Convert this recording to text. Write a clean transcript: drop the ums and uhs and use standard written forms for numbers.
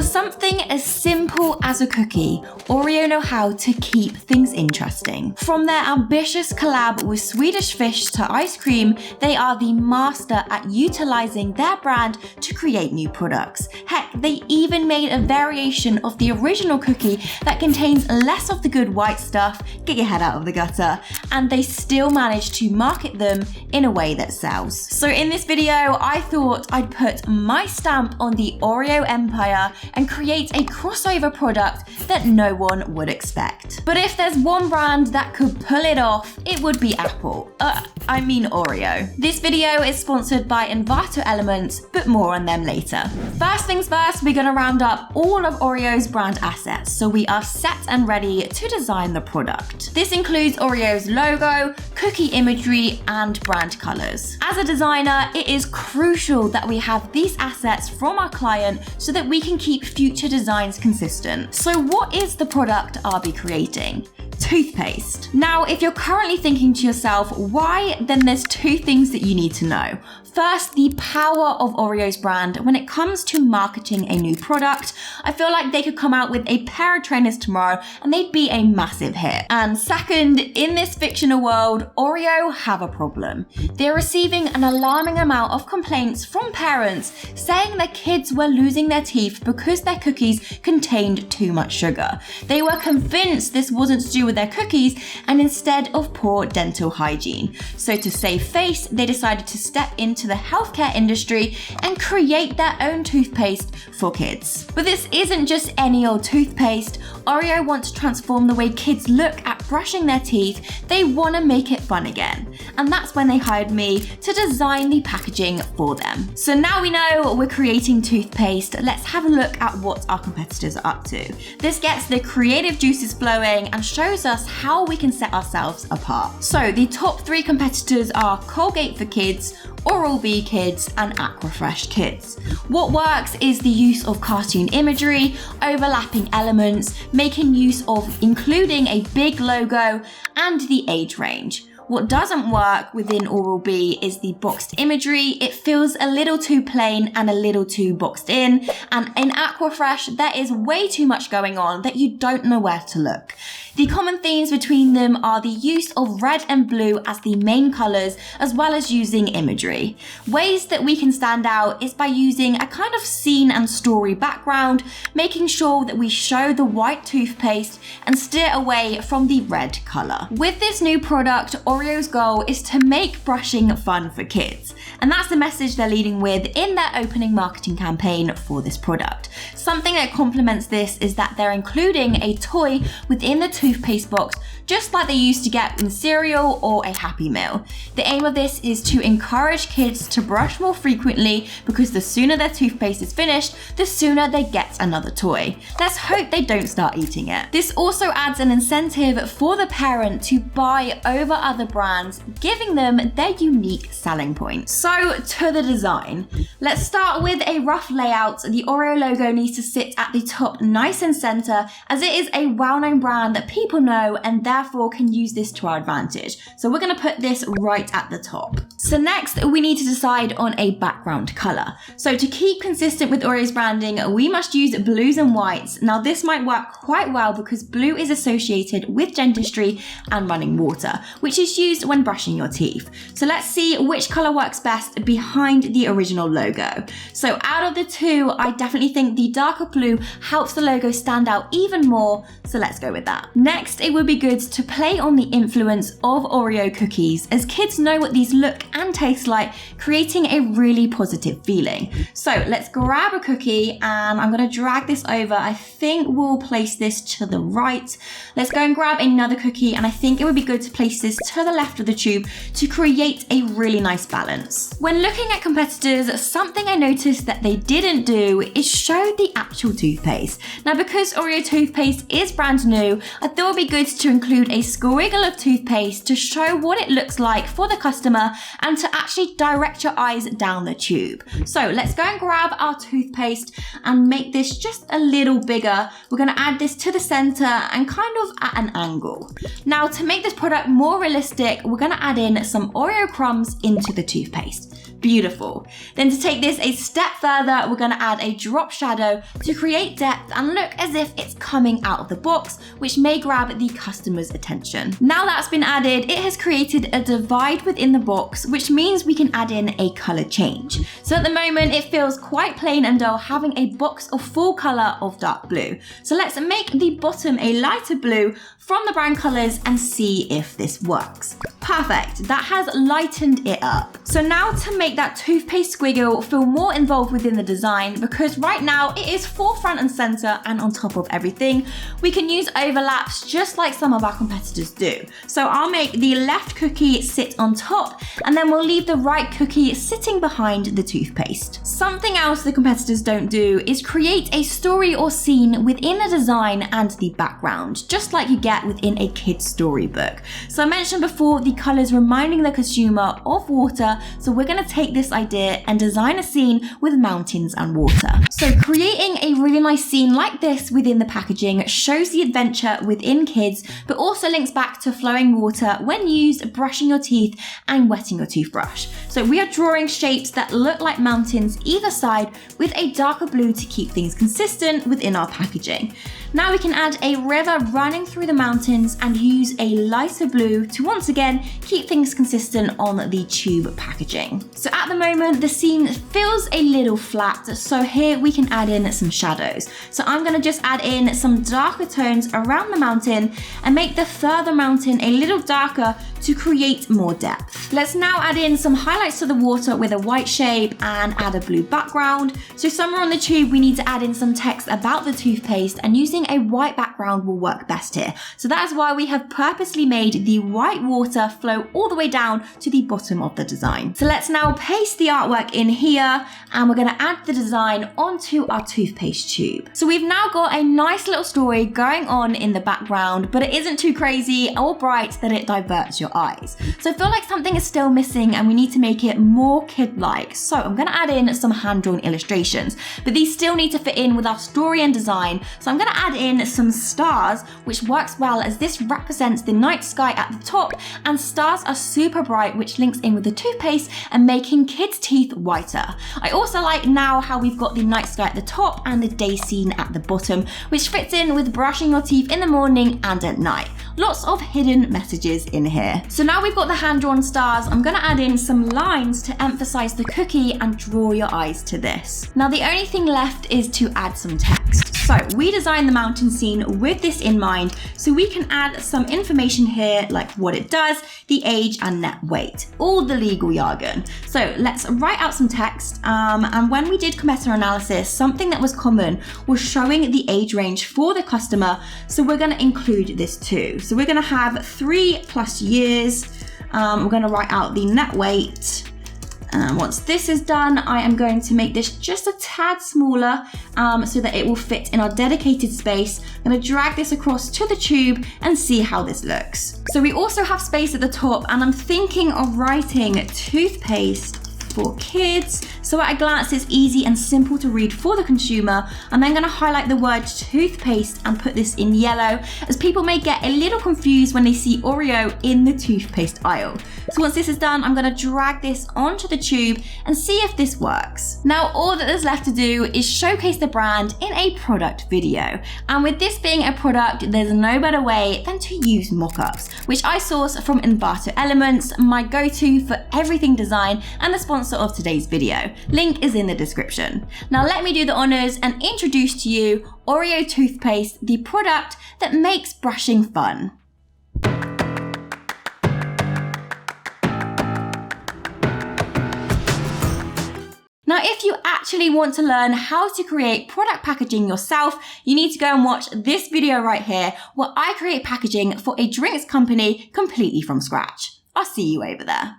For something as simple as a cookie, Oreo know how to keep things interesting. From their ambitious collab with Swedish Fish to ice cream, they are the master at utilizing their brand to create new products. Heck, they even made a variation of the original cookie that contains less of the good white stuff, get your head out of the gutter, and they still managed to market them in a way that sells. So in this video, I thought I'd put my stamp on the Oreo empire and create a crossover product that no one would expect. But if there's one brand that could pull it off, it would be Apple. I mean Oreo. This video is sponsored by Envato Elements, but more on them later. First things first, we're gonna round up all of Oreo's brand assets, so we are set and ready to design the product. This includes Oreo's logo, cookie imagery, and brand colors. As a designer, it is crucial that we have these assets from our client so that we can keep future designs consistent. So what is the product I'll be creating? Toothpaste. Now, if you're currently thinking to yourself, why? Then there's two things that you need to know. First, the power of Oreo's brand. When it comes to marketing a new product, I feel like they could come out with a pair of trainers tomorrow and they'd be a massive hit. And second, in this fictional world, Oreo have a problem. They're receiving an alarming amount of complaints from parents saying their kids were losing their teeth because their cookies contained too much sugar. They were convinced this wasn't to do with their cookies and instead of poor dental hygiene. So to save face, they decided to step into the healthcare industry and create their own toothpaste for kids. But this isn't just any old toothpaste. Oreo want to transform the way kids look at brushing their teeth. They want to make it fun again. And that's when they hired me to design the packaging for them. So now we know we're creating toothpaste, let's have a look at what our competitors are up to. This gets the creative juices flowing and shows us how we can set ourselves apart. So the top 3 competitors are Colgate for Kids, Oral-B Kids, and Aquafresh Kids. What works is the use of cartoon imagery, overlapping elements, making use of including a big logo, and the age range. What doesn't work within Oral-B is the boxed imagery. It feels a little too plain and a little too boxed in. And in Aquafresh, there is way too much going on that you don't know where to look. The common themes between them are the use of red and blue as the main colors, as well as using imagery. Ways that we can stand out is by using a kind of scene and story background, making sure that we show the white toothpaste and steer away from the red color. With this new product, Oreo's goal is to make brushing fun for kids. And that's the message they're leading with in their opening marketing campaign for this product. Something that complements this is that they're including a toy within the toothpaste box, just like they used to get in cereal or a Happy Meal. The aim of this is to encourage kids to brush more frequently because the sooner their toothpaste is finished, the sooner they get another toy. Let's hope they don't start eating it. This also adds an incentive for the parent to buy over other brands, giving them their unique selling point. So to the design. Let's start with a rough layout. The Oreo logo needs to sit at the top nice and center, as it is a well-known brand that people know and therefore can use this to our advantage. So we're going to put this right at the top. So next we need to decide on a background color. So to keep consistent with Oreo's branding, we must use blues and whites. Now this might work quite well because blue is associated with dentistry and running water, which is used when brushing your teeth. So let's see which color works best behind the original logo. So out of the two, I definitely think the darker blue helps the logo stand out even more. So let's go with that. Next, it would be good to play on the influence of Oreo cookies, as kids know what these look and taste like, creating a really positive feeling. So let's grab a cookie and I'm going to drag this over. I think we'll place this to the right. Let's go and grab another cookie, and I think it would be good to place this to the left of the tube to create a really nice balance. When looking at competitors, something I noticed that they didn't do is show the actual toothpaste. Now because Oreo toothpaste is brand new, I thought it would be good to include a squiggle of toothpaste to show what it looks like for the customer and to actually direct your eyes down the tube. So let's go and grab our toothpaste and make this just a little bigger. We're going to add this to the center and kind of at an angle. Now to make this product more realistic, we're going to add in some Oreo crumbs into the toothpaste. Beautiful. Then to take this a step further, we're going to add a drop shadow to create depth and look as if it's coming out of the box, which may grab the customer's attention. Now that's been added, it has created a divide within the box, which means we can add in a color change. So at the moment, it feels quite plain and dull having a box of full color of dark blue. So let's make the bottom a lighter blue from the brand colors and see if this works. Perfect, that has lightened it up. So now to make that toothpaste squiggle feel more involved within the design, because right now it is forefront and center and on top of everything, we can use overlaps just like some of our competitors do. So I'll make the left cookie sit on top, and then we'll leave the right cookie sitting behind the toothpaste. Something else the competitors don't do is create a story or scene within the design and the background, just like you get within a kid's storybook. So I mentioned before the colors reminding the consumer of water, so we're going to take this idea and design a scene with mountains and water. So creating a really nice scene like this within the packaging shows the adventure within kids, but also links back to flowing water when used brushing your teeth and wetting your toothbrush. So we are drawing shapes that look like mountains either side with a darker blue to keep things consistent within our packaging. Now we can add a river running through the mountains and use a lighter blue to once again keep things consistent on the tube packaging. So at the moment the scene feels a little flat, so here we can add in some shadows. So I'm going to just add in some darker tones around the mountain and make the further mountain a little darker to create more depth. Let's now add in some highlights to the water with a white shape and add a blue background. So somewhere on the tube we need to add in some text about the toothpaste, and using a white background will work best here. So that is why we have purposely made the white water flow all the way down to the bottom of the design. So let's now paste the artwork in here, and we're going to add the design onto our toothpaste tube. So we've now got a nice little story going on in the background, but it isn't too crazy or bright that it diverts your eyes. So I feel like something is still missing and we need to make it more kid-like. So I'm going to add in some hand-drawn illustrations, but these still need to fit in with our story and design. So I'm going to add in some stars, which works well as this represents the night sky at the top, and stars are super bright, which links in with the toothpaste and making kids' teeth whiter. I also like now how we've got the night sky at the top and the day scene at the bottom, which fits in with brushing your teeth in the morning and at night. Lots of hidden messages in here. So now we've got the hand-drawn stars, I'm going to add in some lines to emphasize the cookie and draw your eyes to this. Now the only thing left is to add some text. So we designed the mountain scene with this in mind, so we can add some information here like what it does, the age and net weight, all the legal jargon. So let's write out some text, and when we did competitor analysis, something that was common was showing the age range for the customer, so we're going to include this too. So we're going to have 3+ years, we're going to write out the net weight. Once this is done, I am going to make this just a tad smaller so that it will fit in our dedicated space. I'm going to drag this across to the tube and see how this looks. So we also have space at the top, and I'm thinking of writing toothpaste for kids. So at a glance, it's easy and simple to read for the consumer. I'm then going to highlight the word toothpaste and put this in yellow, as people may get a little confused when they see Oreo in the toothpaste aisle. So once this is done, I'm going to drag this onto the tube and see if this works. Now all that there's left to do is showcase the brand in a product video. And with this being a product, there's no better way than to use mock-ups, which I source from Envato Elements, my go-to for everything design and the sponsor of today's video. Link is in the description. Now let me do the honors and introduce to you Oreo toothpaste, the product that makes brushing fun. Now, if you actually want to learn how to create product packaging yourself, you need to go and watch this video right here, where I create packaging for a drinks company completely from scratch. I'll see you over there.